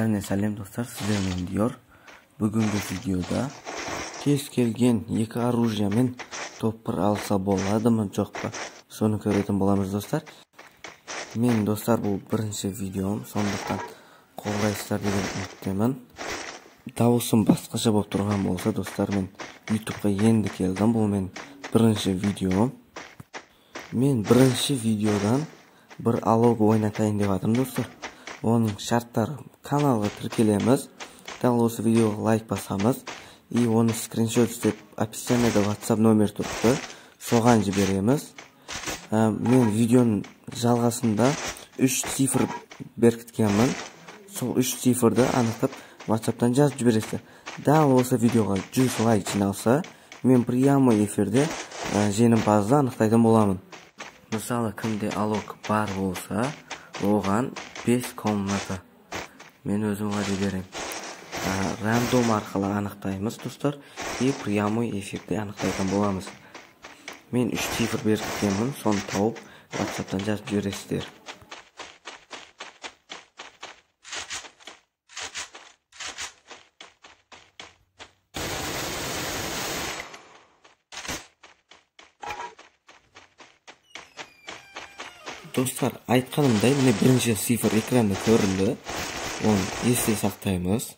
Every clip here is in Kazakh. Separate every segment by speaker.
Speaker 1: Және сәлем достар, сіздермен Diyor. Бүгінгі видеода кез келген екі оружиямен топпыр алса боладымы, жоқ па? Соны көретін боламыз достар. Мен достар, бұл бірінші видеом, сондықтан қолдайсыздар деген үміттемін. Дауысым басқаша болып тұрған болса, достар, мен YouTube'ға енді келдім. Бұл мен бірінші видеом. Мен бірінші видеодан бір алог ойнатайын деп жатырмын достар. Оның шарттары: каналға тіркелеміз, дәл осы видеоға лайк басамыз, и оны скриншот істеп описаниеда WhatsApp номер тұрыпты, соған жібереміз. Мен видеоның жалғасында 3 цифр беркіткенмін. Сол 3 цифрды анықтап WhatsApp'тан жазып жібересіздер. Дәл осы видеоға 100 лайк жиналса, мен прямой эфирде жеңімпазды анықтайтын боламын. Мысалы, кімде алог бар болса, оған 5 комната. Мен өзім ғады берем. Рандом арқылы анықтаймыз, достар, и прямой эфирде анықтайтын боламыз. Мен 3 цифр беркіткенмін, соны тауып WhatsApp'тан жазып жібересіздер. Достар, айтқанымдай, міне бірінші цифр экранда көрінді. Оны есте сақтаймыз.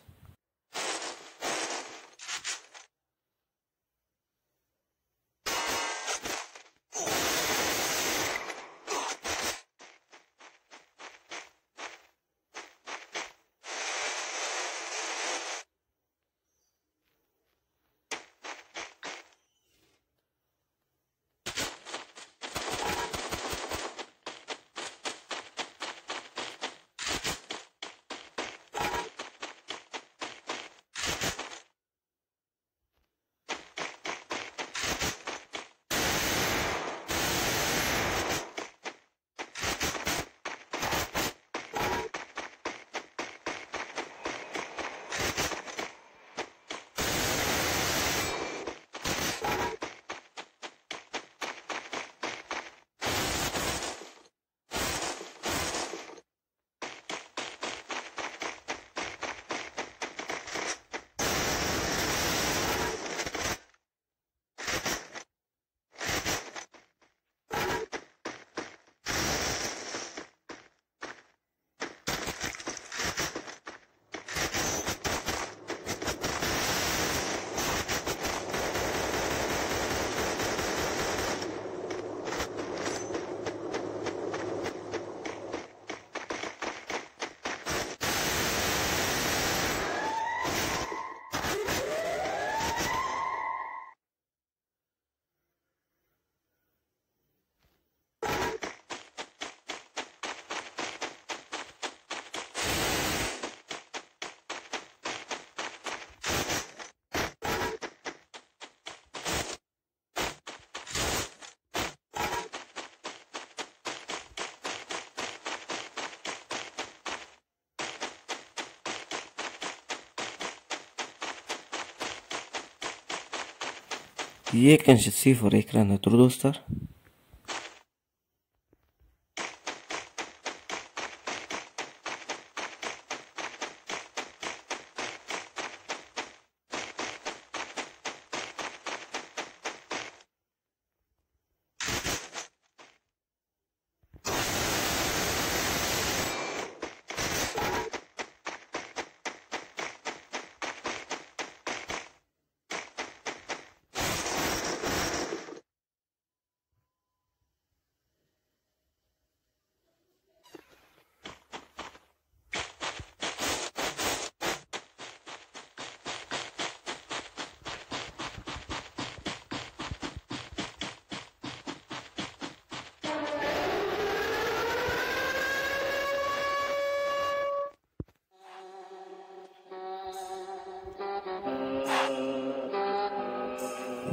Speaker 1: Екінші цифр экранда тұр, достар.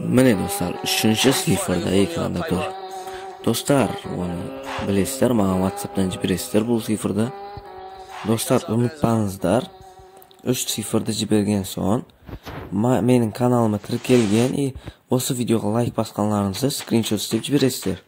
Speaker 1: Міне достар, үшінші цифрда экранда тұр. Достар, оны білесіздер, маған WhatsApp'тан жібересіздер бұл цифрды. Достар, ұмытпаңыздар, 3 цифрды жіберген соң менің каналыма тіркелген и осы видеоға лайк басқанларыңызды скриншот істеп жібересіздер.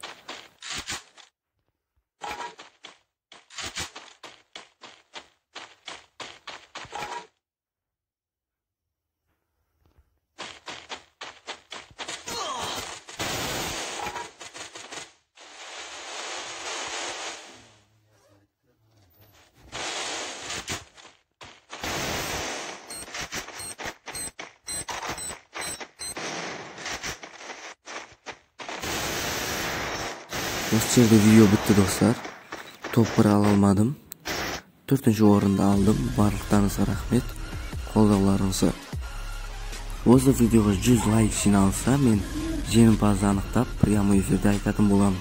Speaker 1: Осы жерде видео бітті достар. Топ 1 ала алмадым. 4-ші орынды алдым. Барлықтарыңызға рахмет. Қолдауларыңызға. Осы видеоға 100 лайк жиналса, мен жеңімпазды анықтап прямой эфирде айтатын боламын.